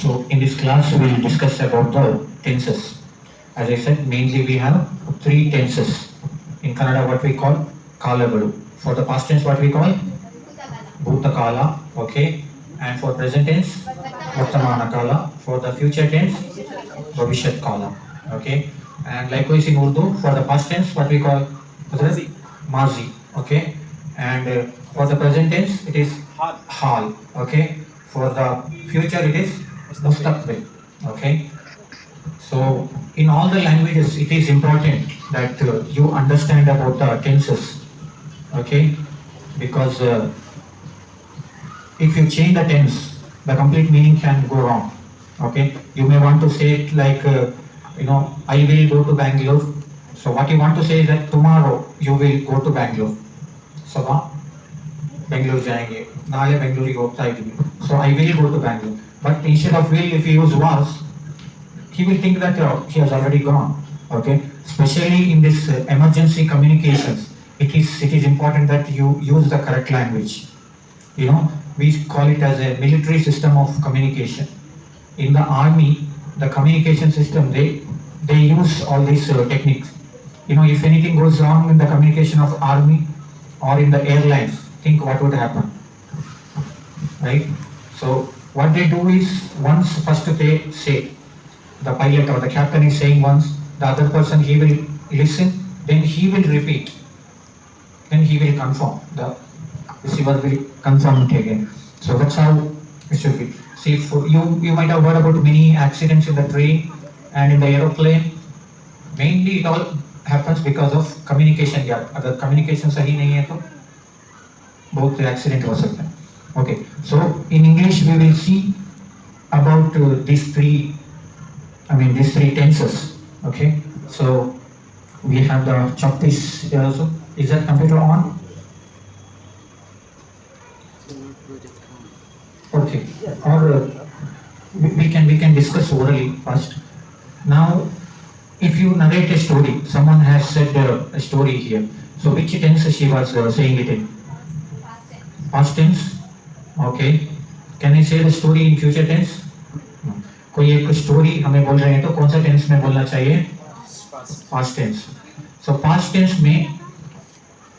So in this class we will discuss about the tenses. As I said, mainly we have three tenses. In Kannada what we call kalagalu. For the past tense what we call bhutakala, okay? And for present tense vartamana kala. For the future tense bhavishyat kala, okay? And likewise in Urdu for the past tense what we call mazi, okay? And for the present tense it is hal, okay? For the future it is mustaqbil, okay? So in all the languages it is important that you understand about the tenses, okay? Because if you change the tense, the complete meaning can go wrong, okay? You may want to say it like, I will go to Bangalore. So what you want to say is that tomorrow you will go to Bangalore. So Bangalore जाएंगे, नाले Bangalore को होता है. So I will go to Bangalore. But instead of will, if you use was, he will think that he has already gone. Okay, especially in this emergency communications, it is important that you use the correct language. You know, we call it as a military system of communication. In the army, the communication system they use all these techniques. You know, if anything goes wrong in the communication of army or in the airlines, think what would happen, right? So what they do is once first they say, the pilot or the captain is saying once, the other person he will listen, then he will repeat, then he will confirm, the receiver will confirm it again. So that's how it should be. See, you might have heard about many accidents in the train and in the aeroplane. Mainly it all happens because of communication gap. अगर communication सही नहीं है तो बहुत accident हो सकता है. Okay, so in English we will see about these three tenses. Okay, so we have the chalk piece here also. Is that computer on? Okay, or we can discuss orally first. Now, if you narrate a story, someone has said a story here. So which tense she was saying it in? Past tense. Okay. Can I say the story in future tense? कोई एक story हमें बोल रहे हैं तो कौन सा tense में बोलना चाहिए? Past tense. So past tense में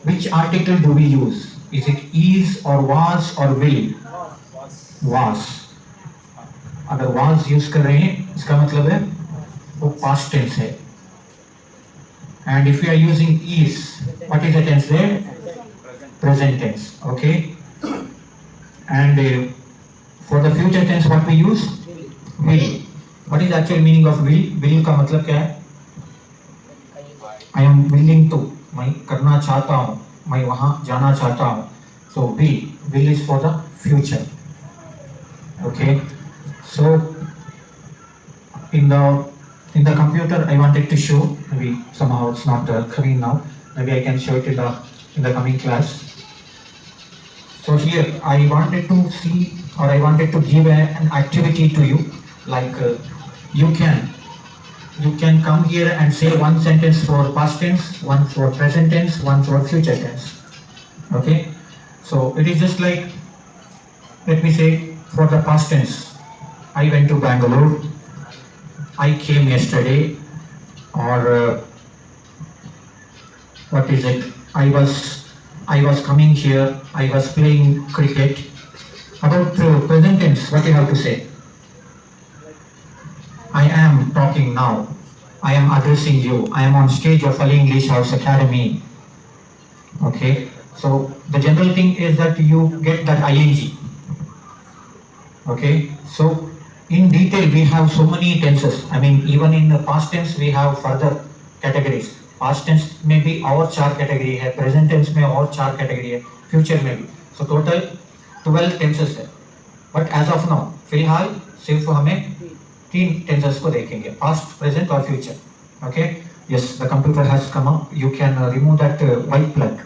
which article do we use? Is it is or was or will? Was. अगर was यूज कर रहे हैं इसका मतलब है वो पास्ट टेंस है. And if we are using is, what is the tense there? Present tense. Okay. And for the future tense what we use? Will. What is the actual meaning of will? Will का मतलब क्या है? I am willing to. मैं करना चाहता हूँ. मैं वहाँ जाना चाहता हूँ. So will. Will is for the future. Okay. So in the computer I wanted to show. Maybe somehow it's not coming now. Maybe I can show it in the coming class. So here I wanted to see, or I wanted to give an activity to you. Like you can come here and say one sentence for past tense, one for present tense, one for future tense. Okay, so it is just like, let me say for the past tense, I went to Bangalore, I came yesterday, or what is it, I was coming here, I was playing cricket. About present tense, what you have to say? I am talking now. I am addressing you. I am on stage of Ali English House Academy. Okay. So the general thing is that you get that ing. Okay. So in detail we have so many tenses. I mean even in the past tense we have further categories. Past tense में भी और 4 category है. Present tense में और 4 category है. Future में भी. So total 12 tenses है. But as of now फिलहाल सिर्फ हमें 3 tenses को देखेंगे, past, present और future. Okay? Yes, the computer has come up. You can remove that white plug.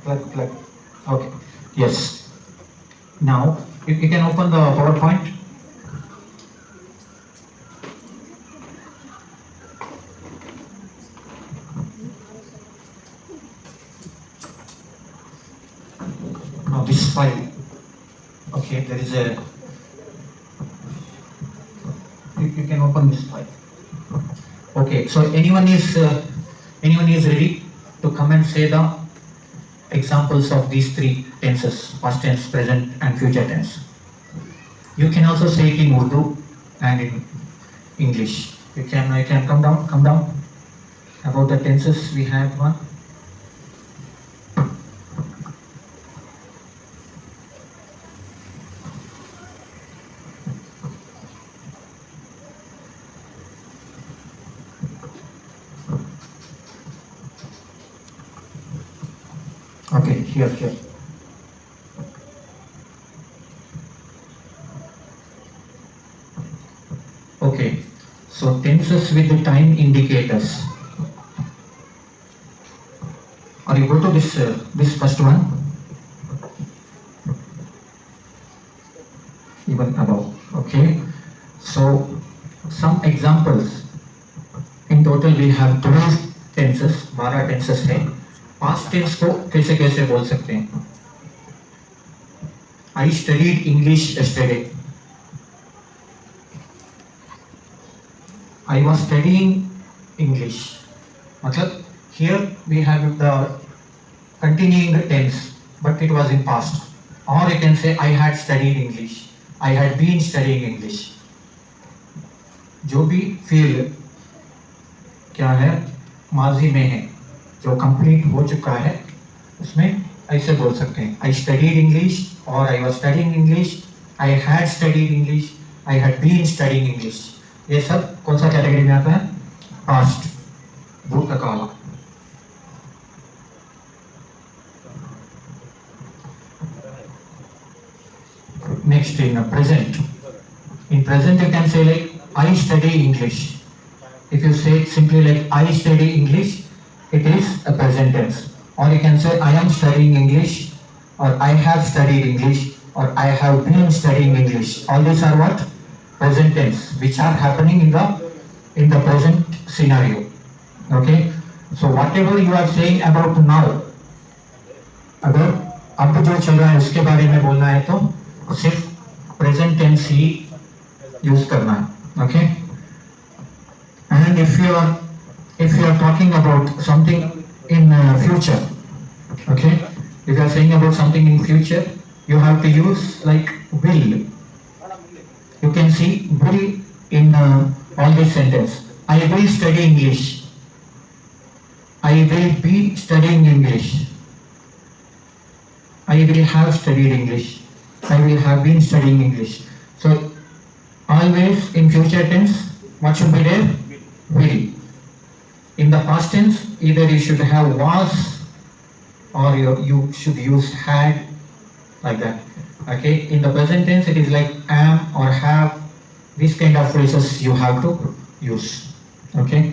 Plug. Okay. Yes. Now you can open the PowerPoint. Now this file. Okay, there is a you can open this file. Okay, so anyone is ready to come and say the examples of these three tenses: past tense, present, and future tense. You can also say it in Urdu and in English. You can come down. About the tenses, we have one. Okay, here. Okay, so tenses with the time indicators. Or you go to this first one, even above. Okay, so some examples. In total we have 12 tenses, 12 tenses है. Past tense को कैसे कैसे बोल सकते हैं? I studied English yesterday. I was studying English. मतलब here we have the continuing tense, but it was in past. Or you can say I had studied English. I had been studying English. जो भी feel क्या है माजी में है, जो complete हो चुका है, उसमें ऐसे बोल सकते हैं I studied English or I was studying English, I had studied English, I had been studying English. ये सब कौन सा कैटेगरी में आता है? पास्ट, भूतकाल. Next, in present. In present you can say like I study English. If you say it simply like I study English, it is a present tense. Or you can say I am studying English, or I have studied English, or I have been studying English. All these are what? Present tense, which are happening in the present scenario. Okay? So whatever you are saying about now, अगर अब जो चल रहा है उसके बारे में बोलना है तो सिर्फ प्रेजेंट टेंस ही यूज करना है. Okay? And if you are talking about something in future, okay, if you are saying about something in future, you have to use like will. You can see will in all this sentence. I will study English. I will be studying English. I will have studied English. I will have been studying English. So always in future tense, what should be there? Will. In the past tense, either you should have was or you should use had, like that. Okay. In the present tense, it is like am or have. These kind of phrases you have to use. Okay.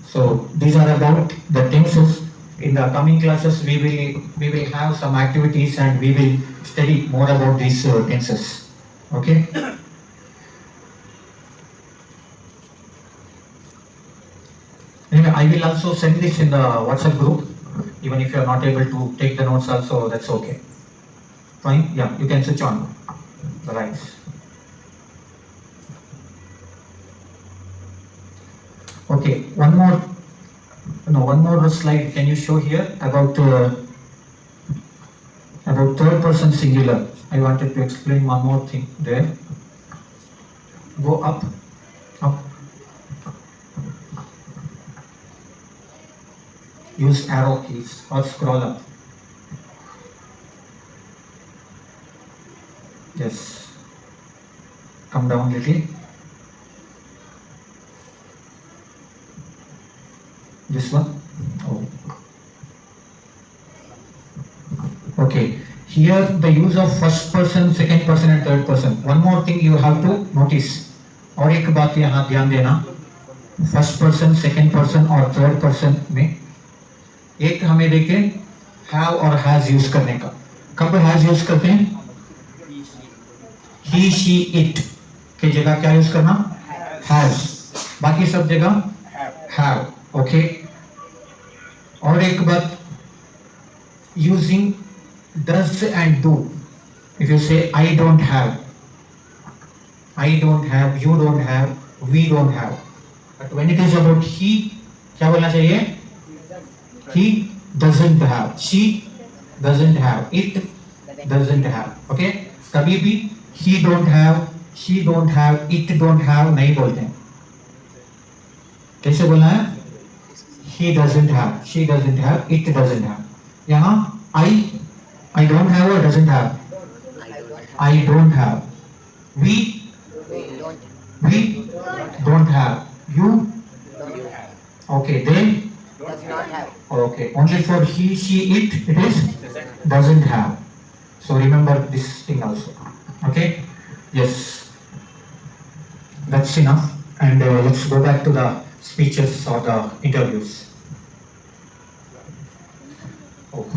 So these are about the tenses. In the coming classes, we will have some activities and we will study more about these tenses. Okay. Anyway, I will also send this in the WhatsApp group. Even if you are not able to take the notes also, that's okay. Fine? Yeah, you can switch on the lights. Okay, one more slide. Can you show here about third person singular? I wanted to explain one more thing there. Go up. Use arrow keys or scroll up. Yes. Come down a little. This one? Oh. Okay. Here the use of first person, second person and third person. One more thing you have to notice. और एक बात यहाँ ध्यान देना. First person, second person और third person में एक हमें देखे have और has यूज करने का. कब has यूज करते हैं? He, she, it की जगह क्या यूज करना? Has. बाकी सब जगह have. Okay. और एक बात, using does and do. If you say I don't have, you don't have, we don't have. But when it is about he, क्या बोलना चाहिए? He doesn't have, she doesn't have, it doesn't have. Okay? कभी भी he don't have, she don't have, it don't have नहीं बोलते हैं. कैसे बोलना है? He doesn't have, she doesn't have, it doesn't have. यहाँ I don't have or doesn't have? I don't have. We don't have. You? Okay. They? Does not have. Okay. Only for he, she, it is doesn't have. So remember this thing also. Okay? Yes. That's enough. And let's go back to the speeches or the interviews. Oh.